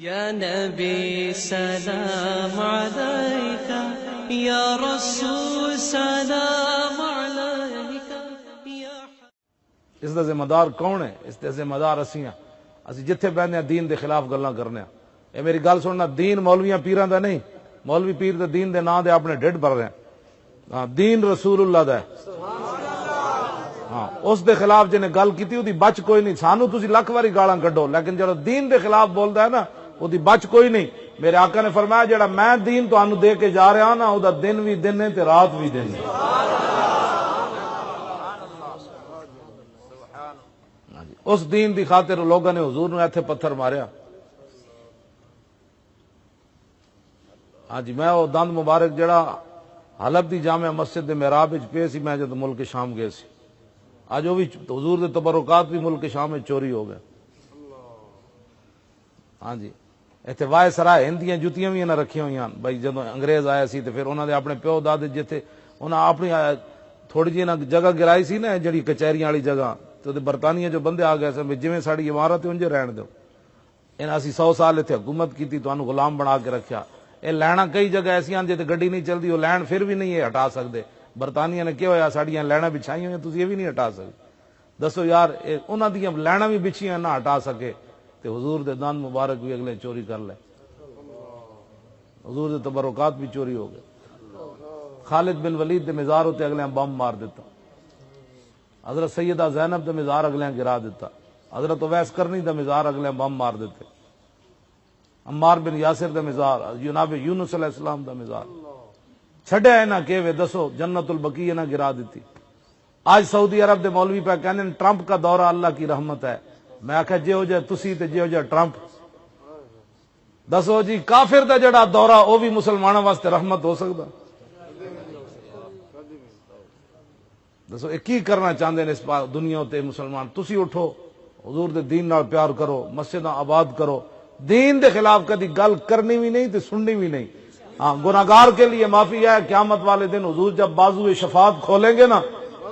یا نبی سلام علیکہ، یا رسول سلام علیکہ، اس دا ذمہ دار کون ہے؟ اس دا ذمہ دار اسی ہیں۔ اسی جتھے بہنے ہیں دین دے خلاف گلاں کرنے ہیں۔ اے میری گل سننا، دین مولویاں پیراں دا نہیں، مولوی پیر دے دین دے نام دے اپنے ڈھڈ بھر رہے ہیں۔ ہاں، دین رسول اللہ دا ہے۔ ہاں، اس دے خلاف جنے گل کیتی اودی بچ کوئی نہیں۔ سانو تسی لکھ واری گالاں کڈو، لیکن جڑا دین دے خلاف بولدا ہے نا اودی بچ کوئی نہیں۔ میرے آقا نے فرمایا جڑا میں دین تانوں دے کے جا رہا نا، اودا دن بھی دن ہے تے رات بھی دن ہے۔ اس دین دی خاطر لوگوں نے حضور نے ایتھے پتھر ماریا۔ ہاں جی، میں وہ دند مبارک جڑا حلب دی جامع مسجد دے محراب وچ پے سی، میں جد ملک شام گئے سی، اج وہ بھی حضور دے تبرکات بھی ملک شام میں چوری ہو گئے۔ ہاں جی، ایتھے وائے سرائے ہندیاں جتیاں بھی انہاں رکھیاں ہوئی ہیں بھائی، جدوں انگریز آئے سی تے پھر انہاں دے اپنے پیو دادے جتھے انہاں اپنی تھوڑی جی جگہ گرائی سی نا، جڑی کچہریاں والی جگہ، تو برطانیہ جو بندے آ گئے سن جویں ساڈی عمارت انجے رہن دو، انہاں اسی 100 سال اتنے حکومت کیتی، تانوں غلام بنا کے رکھیا۔ یہ لینا کئی جگہ ایسیاں جے گڈی نہیں چلتی، وہ لین پھر بھی نہیں یہ ہٹا سکتے۔ برطانیہ نے کیا ہویا، ساڈیاں لینا بچھائی ہوئی، تسی یہ بھی نہیں ہٹا سکتے۔ دسو یار، انہاں دیاں لینا بھی بچھیاں نہ ہٹا سکے تے حضور دے دند مبارک بھی اگلے چوری کر لے، حضور دے تبرکات بھی چوری ہو گئے۔ خالد بن ولید دے مزار تے اگلے بم مار دیتا، حضرت سیدہ زینب دے مزار اگلے گرا دیتا، حضرت اویس کرنی دے مزار اگلے بم مار دیتے، عمار بن یاسر دے مزار، جناب یونس علیہ السلام دا مزار چھڈیا ہے نا کہ دسو جنت البقیع نہ گرا دیتی۔ آج سعودی عرب دے مولوی پہ کہنے ٹرمپ کا دورہ اللہ کی رحمت ہے۔ میں آخیا جے ہو جائے تسی تے جے ہو جائے ٹرمپ، دسو جی کافر دا جڑا دورہ وہ بھی مسلمانوں واسطے رحمت ہو سکتا؟ دسو یہ کی کرنا چاہتے ہیں اس دنیا تے مسلمان؟ تسی اٹھو، حضور دے دین نال پیار کرو، مسجداں آباد کرو، دین دے خلاف کدی گل کرنی بھی نہیں تے سننی بھی نہیں۔ ہاں، گناہگار کے لیے معافی ہے، قیامت والے دن حضور جب بازو شفاعت کھولیں گے نا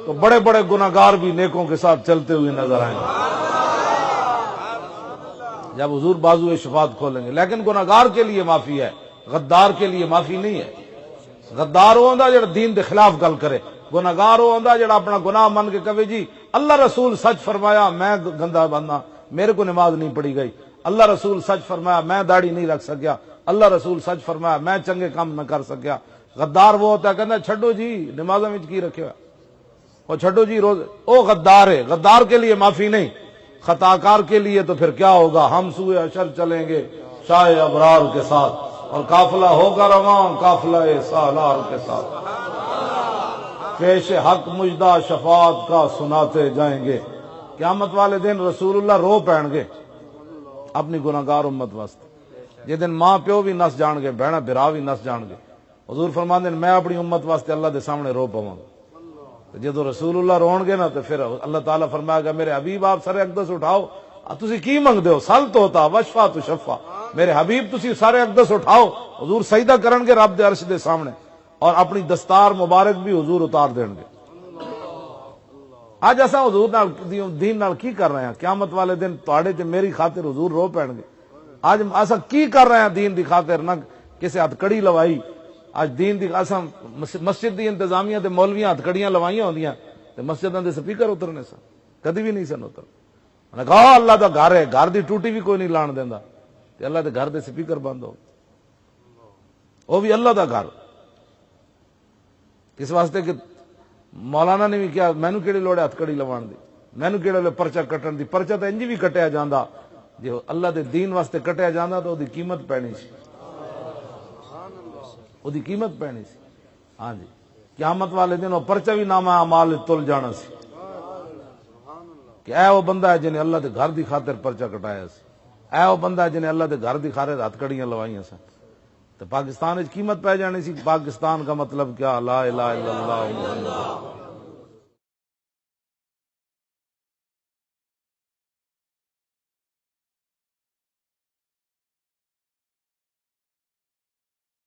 تو بڑے بڑے گناہگار بھی نیکوں کے ساتھ چلتے ہوئے نظر آئیں گے جب حضور بازو شفاعت کھولیں گے۔ لیکن گناہگار کے لیے معافی ہے، غدار کے لیے معافی نہیں ہے۔ غدار وہ ہوندا جڑا دین دے خلاف گل کرے، گناہگار وہ ہوندا جڑا اپنا گناہ من کے کہے جی اللہ رسول سچ فرمایا میں گندا بندہ، میرے کو نماز نہیں پڑھی گئی، اللہ رسول سچ فرمایا میں داڑھی نہیں رکھ سکیا، اللہ رسول سچ فرمایا میں چنگے کام نہ کر سکیا۔ غدار وہ ہوتا ہے کہنا چھڈو جی نمازاں وچ کی رکھیا وہ چھڈو جی روز، او غدار ہے۔ غدار کے لیے معافی نہیں، خطاکار کے لیے تو پھر کیا ہوگا، ہم سوئے حشر چلیں گے شاہ ابرار کے ساتھ، اور قافلہ ہوگا رواں قافلہ سالار کے ساتھ، پیش حق مجدہ شفاعت کا سناتے جائیں گے۔ قیامت والے دن رسول اللہ رو پین گے اپنی گناہگار امت واسطے، جس دن ماں پیو بھی نس جان گے، بہنا برا بھی نس جان گے۔ حضور فرماندے میں اپنی امت واسطے اللہ دے سامنے رو پواں گا۔ جدو رسول اللہ رون گے نا تو پھر اللہ تعالیٰ فرمائے گا میرے حبیب آپ سر اقدس اٹھاؤ، تسی کی منگ دے ہو، سل تو ہوتا وشفا تو شفا، میرے حبیب تسی سارے اقدس اٹھاؤ۔ حضور سجدہ کرن گے رب دے عرش دے سامنے، اور اپنی دستار مبارک بھی حضور اتار دین گے۔ آج ایسا حضور دین نال کی کر رہے ہیں؟ قیامت والے دن تواڈے تے میری خاطر حضور رو پین گے۔ آج ایسا کی کر رہے ہیں دین دی خاطر؟ نہ کسے ہتھ کڑی لوائی، آج دین دی ایسا مسجد دی انتظامیہ تے مولویاں ہتھ کڑیاں لوائیاں ہوندیاں تے مسجداں دے سپیکر اترنے سن، کدی بھی نہیں سن اتر۔ میں نے کہا اللہ دا گھر ہے، گھر دی ٹوٹی بھی کوئی نہیں لان دیندا تے اللہ دے گھر دے سپیکر بند ہو، وہ بھی اللہ دا گھر۔ اس واسطے کہ مولانا نے بھی کیا مینوں کیڑی لوڑ ہے ہتھ کڑی لوان دی، مینوں کیڑے لوڑ پرچہ کٹن دی؟ پرچہ تے انج بھی کٹیا جاندا، جو اللہ دے دین واسطے کٹیا جاندا تو دی قیمت پینی سی، وہ دی قیمت پینی سی۔ ہاں جی، قیامت والے دن وہ پرچہ بھی نامہ اعمال تل جانا سی کہ اے وہ بندہ ہے جنہیں اللہ دے گھر دی خاطر پرچہ کٹایا سی، اے وہ بندہ ہے جنہیں اللہ دے گھر دی خاطر ہتھ کڑیاں لوائیاں سن۔ تو پاکستان وچ قیمت پی جانی سی۔ پاکستان کا مطلب کیا؟ لا الہ الا اللہ محمد